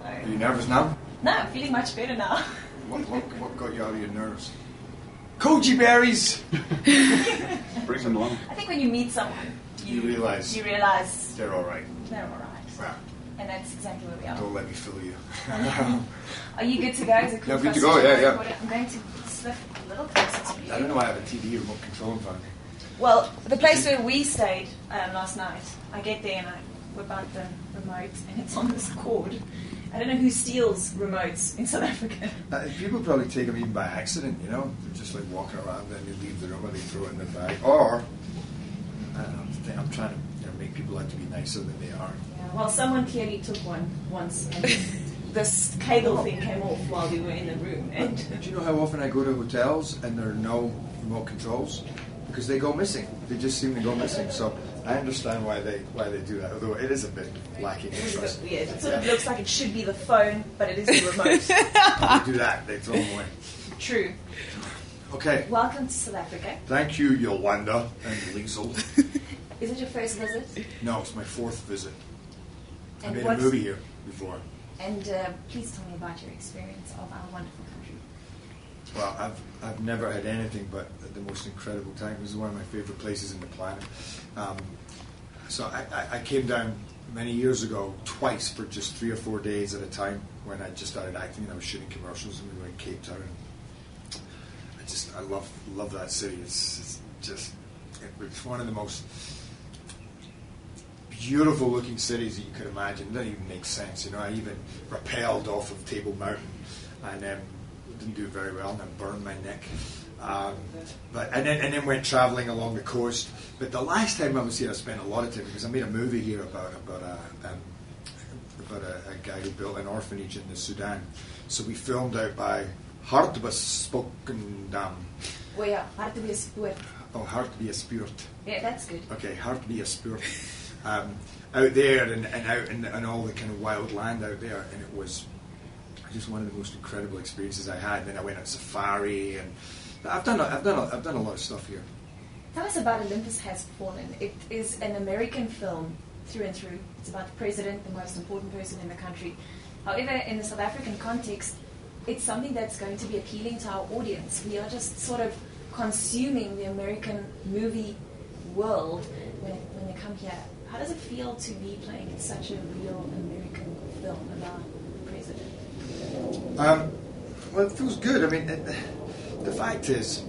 Are you nervous now? No, I'm feeling much better now. What got you out of your nerves? Koji berries! Bring them along. I think when you meet someone, you realise they're alright. They're alright. Yeah. And that's exactly where we are. Don't let me fool you. Are you good to go? Is it cool? Yeah, good to go, yeah. I'm going to slip a little closer to you. I don't know why I have a TV remote control in front of me. Well, the place where we stayed last night, I get there and I whip out the remote and it's on this cord. I don't know who steals remotes in South Africa. People probably take them even by accident, you know. They're just like walking around and they leave the room or they throw it in their bag. Or, I don't know, I'm trying to make people out to be nicer than they are. Yeah, well, someone clearly took one once and this cable thing came off while we were in the room. And do you know how often I go to hotels and there are no remote controls? Because they go missing. They just seem to go missing. So I understand why they do that, although it is a bit lacking in trust. Weird. It sort of looks like it should be the phone, but it is the remote. They do that, they throw them away. True. Okay. Welcome to South Africa. Thank you, Yolanda and Liesel. Is it your first visit? No, it's my fourth visit. I And made a movie here before. And please tell me about your experience of our wonderful country. Well, I've never had anything but the most incredible time. This is one of my favorite places in the planet. So I came down many years ago twice for just 3 or 4 days at a time when I just started acting and I was shooting commercials and we were in Cape Town. I love that city. It's one of the most beautiful looking cities that you could imagine. It doesn't even make sense, you know. I even rappelled off of Table Mountain and didn't do very well and I burned my neck. And then went travelling along the coast. But the last time I was here, I spent a lot of time because I made a movie here about a guy who built an orphanage in the Sudan. So we filmed out by Hartbeespoken Dam. Well, yeah, Hartbeespoort. Oh, Hartbeespoort. Yeah, that's good. Okay, Hartbeespoort. Out there and out in all the kind of wild land out there, and it was just one of the most incredible experiences I had. And then I went on safari, and I've done a lot of stuff here. Tell us about Olympus Has Fallen. It is an American film through and through. It's about the president, the most important person in the country. However, in the South African context, it's something that's going to be appealing to our audience. We are just sort of consuming the American movie world when they come here. How does it feel to be playing in such a real American film about the president? Well, it feels good. I mean, the fact is,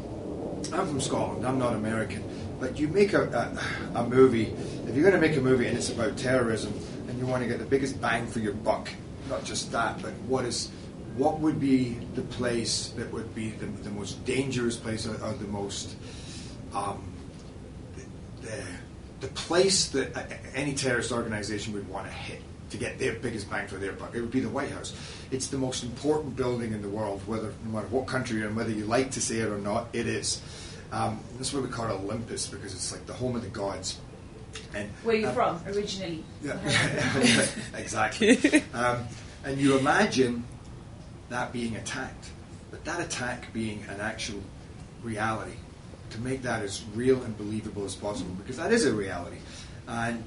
I'm from Scotland. I'm not American. But you make a movie, if you're going to make a movie and it's about terrorism and you want to get the biggest bang for your buck, not just that, but what would be the place that would be the most dangerous place or the most the place that any terrorist organization would want to hit to get their biggest bang for their buck? It would be the White House. It's the most important building in the world, no matter what country you're in, whether you like to say it or not, it is. That's why we call it Olympus, because it's like the home of the gods. And where are you from originally? Yeah, exactly. And you imagine that being attacked, but that attack being an actual reality, to make that as real and believable as possible, because that is a reality. And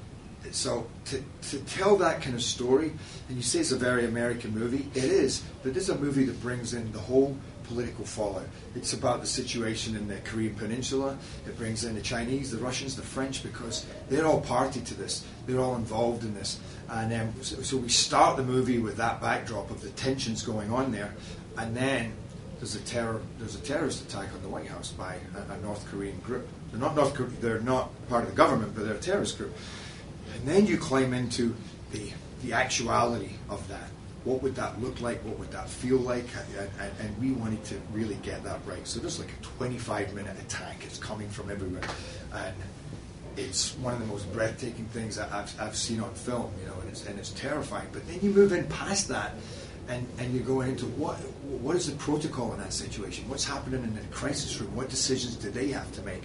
so to tell that kind of story, and you say it's a very American movie, it is, but this is a movie that brings in the whole political fallout. It's about the situation in the Korean Peninsula. It brings in the Chinese, the Russians, the French, because they're all party to this. They're all involved in this. And so we start the movie with that backdrop of the tensions going on there, and then there's a terrorist attack on the White House by a North Korean group. They're not part of the government, but they're a terrorist group. And then you climb into the actuality of that. What would that look like? What would that feel like? And we wanted to really get that right. So there's like a 25-minute attack. It's coming from everywhere, and it's one of the most breathtaking things that I've seen on film. You know, and it's terrifying. But then you move in past that, and you're going into what is the protocol in that situation? What's happening in the crisis room? What decisions do they have to make?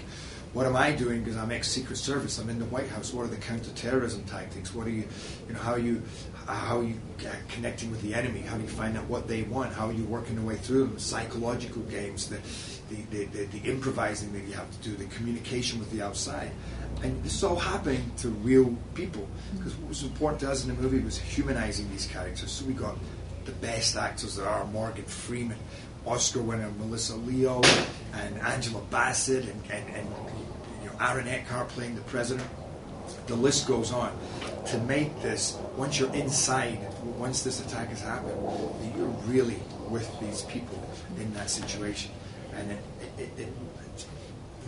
What am I doing? Because I'm ex-Secret Service. I'm in the White House. What are the counter-terrorism tactics? What are you, how are you connecting with the enemy? How do you find out what they want? How are you working your way through them? Psychological games, the improvising that you have to do, the communication with the outside. And this is all happening to real people. Because what was important to us in the movie was humanizing these characters. So we got the best actors there are: Morgan Freeman, Oscar winner Melissa Leo, and Angela Bassett, and Aaron Eckhart playing the president. The list goes on. To make this, once you're inside, once this attack has happened, you're really with these people in that situation. And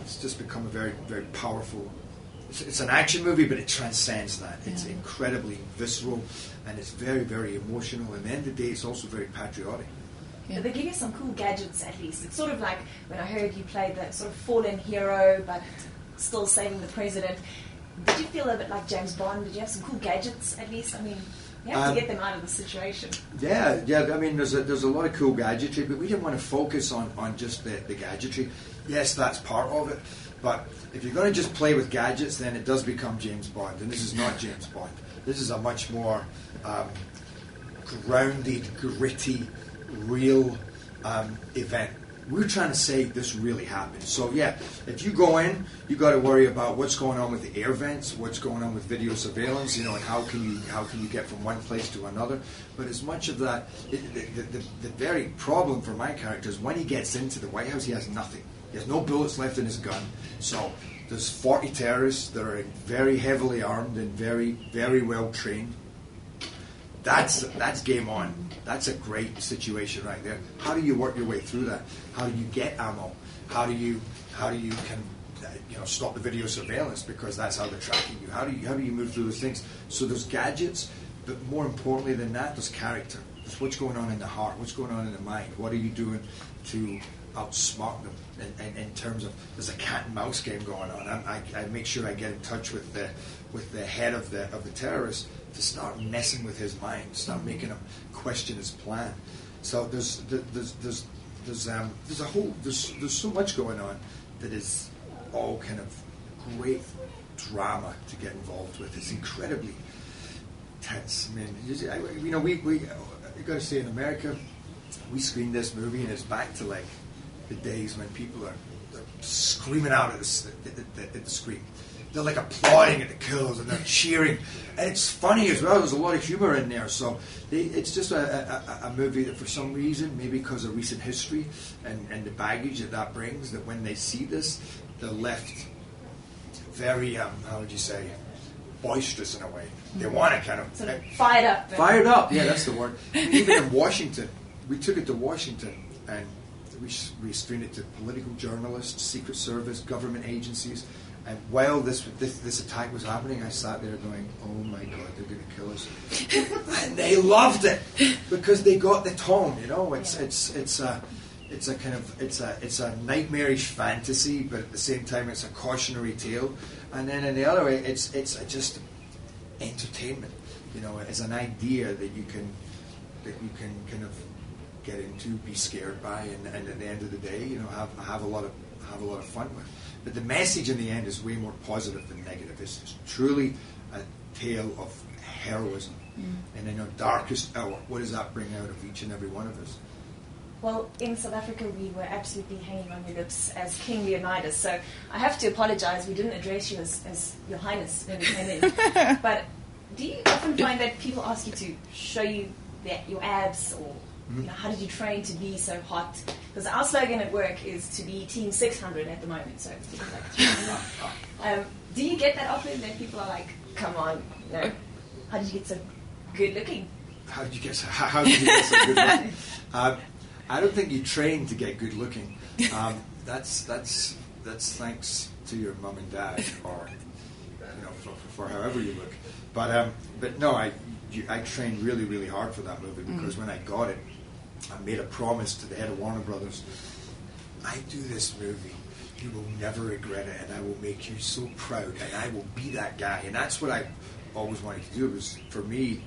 it's just become a very, very powerful... It's an action movie, but it transcends that. It's incredibly visceral, and it's very, very emotional. And at the end of the day, it's also very patriotic. But they give you some cool gadgets, at least. It's sort of like when I heard you played the sort of fallen hero, but still saving the president. Did you feel a bit like James Bond? Did you have some cool gadgets, at least? I mean, you have to get them out of the situation. Yeah. I mean, there's a lot of cool gadgetry, but we didn't want to focus on just the gadgetry. Yes, that's part of it. But if you're going to just play with gadgets, then it does become James Bond. And this is not James Bond. This is a much more grounded, gritty, real event. We're trying to say this really happened. So yeah, if you go in, you got to worry about what's going on with the air vents, what's going on with video surveillance, and how can you get from one place to another. But as much of that, the very problem for my character is when he gets into the White House, he has nothing. He has no bullets left in his gun. So there's 40 terrorists that are very heavily armed and very, very well trained. That's game on. That's a great situation right there. How do you work your way through that? How do you get ammo? How do you stop the video surveillance, because that's how they're tracking you? How do you move through those things? So there's gadgets, but more importantly than that, there's character. There's what's going on in the heart. What's going on in the mind? What are you doing to outsmart them? And in terms of, there's a cat and mouse game going on. I make sure I get in touch with the head of the terrorist to start messing with his mind, start making him question his plan. So there's so much going on that is all kind of great drama to get involved with. It's incredibly tense. I mean, we got to say, in America, we screened this movie, and it's back to like the days when people are screaming out at the screen. They're like applauding at the kills, and they're cheering, and it's funny as well. There's a lot of humor in there, so it's just a movie that, for some reason, maybe because of recent history and the baggage that brings, that when they see this, they're left very, how would you say, boisterous in a way. They want to kind of sort of fired up. Fired up, yeah, that's the word. Even in Washington, we took it to Washington, and we screened it to political journalists, Secret Service, government agencies. And while this attack was happening, I sat there going, "Oh my God, they're going to kill us!" And they loved it because they got the tone. It's a nightmarish fantasy, but at the same time, it's a cautionary tale. And then in the other way, it's just entertainment. It's an idea that you can kind of get into, be scared by, and at the end of the day, have a lot of fun with. But the message in the end is way more positive than negative. It's truly a tale of heroism. And in our darkest hour, what does that bring out of each and every one of us? Well, in South Africa, we were absolutely hanging on your lips as King Leonidas. So I have to apologize. We didn't address you as Your Highness when we came in. But do you often find that people ask you to show you your abs, or how did you train to be so hot? Because our slogan at work is to be Team 600 at the moment. So it's like 300. Do you get that often, that people are like, "Come on, how did you get so good looking?" How did you get so good looking? I don't think you train to get good looking. That's thanks to your mum and dad, or for however you look. But no, I trained really, really hard for that movie, because when I got it, I made a promise to the head of Warner Brothers: I do this movie, you will never regret it, and I will make you so proud, and I will be that guy. And that's what I always wanted to do. It was, for me,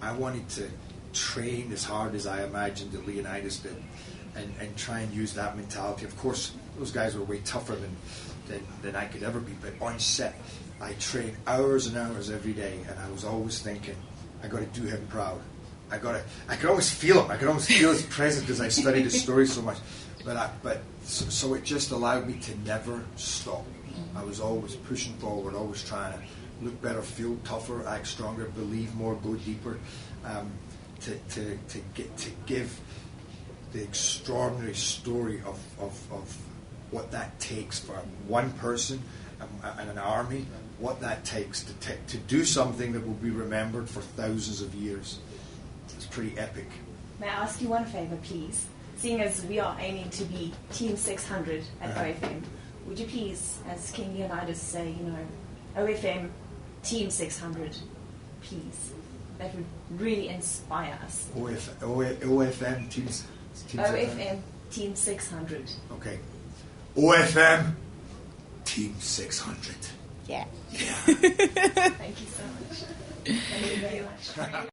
I wanted to train as hard as I imagined that Leonidas did, and try and use that mentality. Of course, those guys were way tougher than I could ever be, but on set, I trained hours and hours every day, and I was always thinking, I got to do him proud. I could always feel him. I could almost feel his presence because I studied his story so much. So it just allowed me to never stop. I was always pushing forward, always trying to look better, feel tougher, act stronger, believe more, go deeper, to give the extraordinary story of what that takes for one person and an army, what that takes to do something that will be remembered for thousands of years. It's pretty epic. May I ask you one favor, please? Seeing as we are aiming to be Team 600 at OFM, would you please, as King Leonidas say, OFM Team 600, please? That would really inspire us. OFM Team 600? OFM Team 600. Okay. OFM Team 600. Yeah. Thank you so much. Thank you very much.